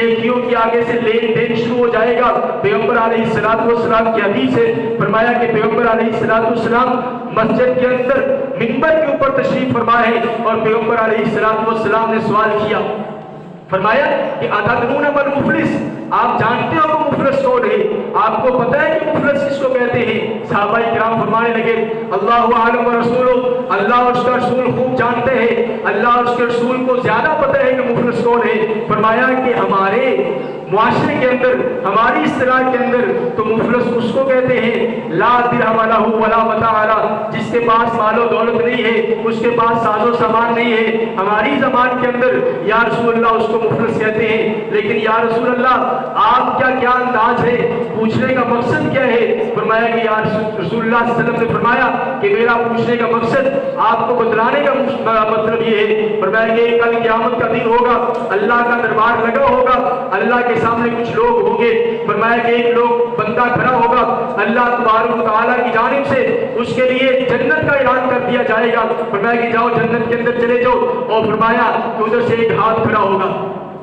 نیکیوں کی آگے سے لین دین شروع ہو جائے گا۔ پیغمبر علیہ السلام کی حدیث ہے، فرمایا کہ پیغمبر علیہ السلام مسجد کے اندر منبر کے اوپر تشریف فرما ہے اور پیغمبر علیہ السلام نے سوال کیا، فرمایا کہ اتدرون من المفلس، آپ جانتے ہو وہ مفلس کون ہے؟ آپ کو پتہ ہے کہ مفلس کس کو کہتے ہیں؟ صحابہ کرام فرمانے لگے اللہ اعلم ورسولہ، اللہ اور اس کا رسول خوب جانتے ہیں، اللہ اور اس کے رسول کو زیادہ پتہ ہے کہ مفلس کون ہے۔ فرمایا کہ ہمارے معاشرے کے اندر، ہماری اصطلاح کے اندر تو مفلس اس کو کہتے ہیں لا درہم لہ ولا متاع لہ، جس کے پاس مال و دولت نہیں ہے، اس کے پاس ساز و سامان نہیں ہے۔ ہماری زبان کے اندر یا رسول اللہ اس کو مفلس کہتے ہیں، لیکن یا رسول اللہ آپ کا کیا انداز ہے، پوچھنے کا مقصد کیا ہے؟ فرمایا کہ یا رسول اللہ صلی اللہ علیہ وسلم نے فرمایا کہ میرا پوچھنے کا مقصد آپ کو بتلانے کا مطلب یہ ہے، فرمایا کہ کل قیامت کا دن ہوگا، اللہ کا دربار لگا ہوگا، اللہ کے سامنے کچھ لوگ ہوں گے، فرمایا کہ ایک لوگ بندہ کھڑا ہوگا، اللہ تبارک و تعالیٰ کی جانب سے اس کے لیے جنت کا اعلان کر دیا جائے گا، فرمایا کہ جاؤ جنت کے اندر چلے جاؤ، اور فرمایا کہ ادھر سے ایک ہاتھ کھڑا ہوگا،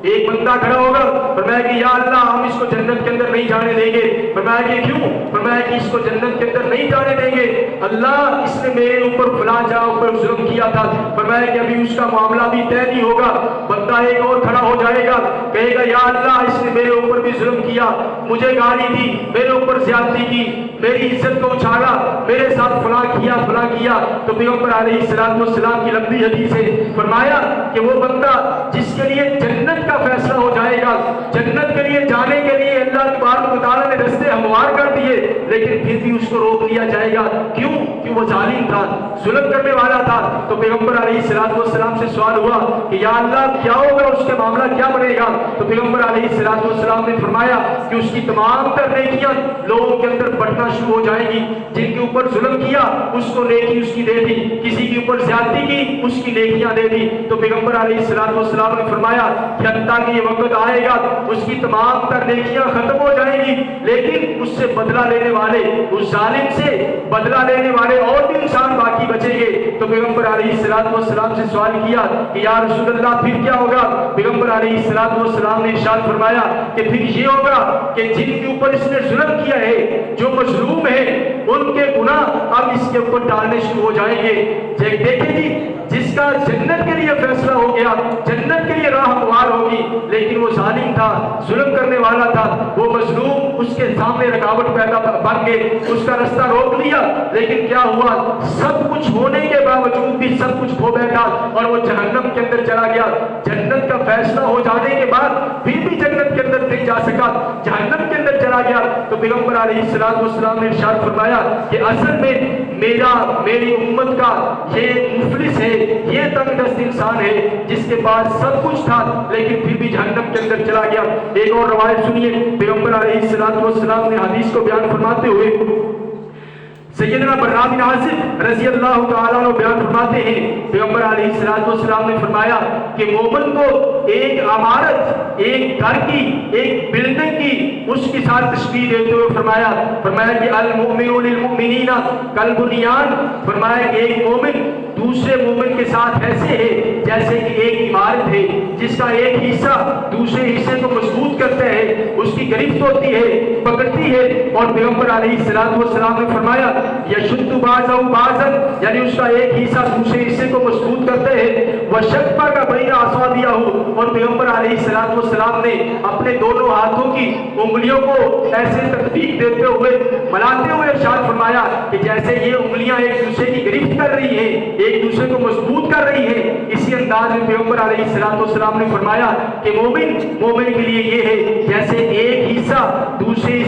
ایک بندہ کھڑا ہوگا، فرمایا کہ یا اللہ ہم اس کو جنت کے اندر نہیں جانے دیں گے، فرمایا کہ کیوں؟ فرمایا کہ اس کو جنت کے اندر نہیں جانے دیں گے، اللہ اس نے میرے اوپر فلاں جگہ اوپر ظلم کیا تھا، فرمایا کہ ابھی اس کا معاملہ بھی طے نہیں ہوگا، بندہ ایک اور کھڑا ہو جائے گا، کہے گا یا اللہ اس نے میرے اوپر بھی ظلم کیا، مجھے گالی دی، میرے اوپر زیادتی کی، میری عزت کو اچھالا، میرے ساتھ فلاں کیا، تو پیغمبر علیہ السلام کی لمبی حدیث ہے، فرمایا کہ وہ بندہ جس کے لیے جنت کا فیصلہ ہو جائے گا، جنت کے لیے جانے کے لیے اللہ تبارک و تعالیٰ نے رستے ہموار کر دیے، لیکن پھر بھی اس کو روک لیا جائے گا، کیوں؟ کہ وہ ظالم تھا، ظلم کرنے والا تھا، تو پیغمبر علیہ السلام سے سوال ہوا کہ یا اللہ کیا ہوگا، اس کے معاملہ کیا بنے گا؟ تو پیغمبر علیہ السلام نے فرمایا کہ اس کی تمام تر نیکیاں لوگوں کے اندر بڑھنا شروع ہو جائیں گی، جن کے اوپر ظلم کیا اس کو نیکی اس کی دے دی، کسی کے اوپر زیادتی کی اس کی نیکیاں دے دی، تو پیغمبر علیہ السلام نے فرمایا کہ حتیٰ کہ یہ وقت آئے گا اس کی تمام تر نیکیاں ختم ہو جائیں گی، لیکن اس سے بدلہ لینے والے، اس ظالم سے بدلہ لینے والے اور بھی انسان باقی بچیں گے۔ تو پیغمبر علیہ السلام سے سوال کیا کہ یا رسول اللہ پھر کیا ہوگا؟ پیغمبر علیہ السلام نے ارشاد فرمایا کہ پھر یہ ہوگا کہ جن کے اوپر اس نے ظلم کیا ہے، جو مظلوم ہے، ان کے گناہ اب اس کے اوپر ڈالنے شروع ہو جائیں گے۔ دیکھیں جی، جس کا جنت کے لیے فیصلہ ہو گیا، جنت کے لیے راہ ہموار ہوگی، لیکن وہ ظالم تھا، ظلم کرنے والا تھا، وہ مظلوم اس کے سامنے رکاوٹ پیدا بن گئے، اس کا رستہ روک لیا، لیکن کیا ہوا؟ سب کچھ ہونے کے باوجود بھی سب کچھ کھو بیٹھا اور وہ جہنم کے اندر چلا گیا۔ جنت کا فیصلہ ہو جانے کے بعد پھر بھی جنت کے اندر نہیں جا سکا، جہنم کے اندر چلا گیا۔ تو پیغمبر علیہ السلام نے ارشاد فرمایا کہ اصل میں میری امت کا یہ مفلس ہے، یہ تنگ دست انسان ہے جس کے پاس سب کچھ تھا لیکن پھر بھی جہنم کے اندر چلا گیا۔ ایک اور روایت سنیے، پیغمبر علیہ السلام نے حدیث کو بیان فرماتے ہوئے سیدنا برا بن عازب رضی اللہ تعالیٰ عنہ بیان فرماتے ہیں، پیغمبر علیہ السلام نے فرمایا کہ مومن کو ایک عمارت، ایک گھر کی، ایک بلڈنگ کی اس کے ساتھ تشبیہ دیتے ہوئے فرمایا کہ المؤمن للمؤمنین کالبنیان، فرمایا کہ ایک مومن دوسرے مومن کے ساتھ ایسے ہے جیسے کہ ایک عمارت ہے جس کا ایک حصہ دوسرے حصے کو مضبوط کرتا ہے، اس کی گرفت ہوتی ہے، پکڑتی ہے، اور پیغمبر علیہ السلام نے فرمایا یشد بعضہ بعضا، یعنی اس کا ایک حصہ دوسرے حصے کو مضبوط کرتا ہے، وشبہ کا بین اصابعہ، اور پیغمبر علیہ السلام نے اپنے دونوں ہاتھوں کی انگلیوں کو ایسے تطبیق دیتے ہوئے ملاتے ہوئے ارشاد فرمایا کہ جیسے یہ انگلیاں ایک دوسرے کی گرفت کر رہی ہیں، ایک دوسرے کو مضبوط کر رہی ہے، اسی انداز میں پیغمبر علیہ السلام نے فرمایا کہ مومن کے لیے یہ ہے جیسے ایک حصہ دوسرے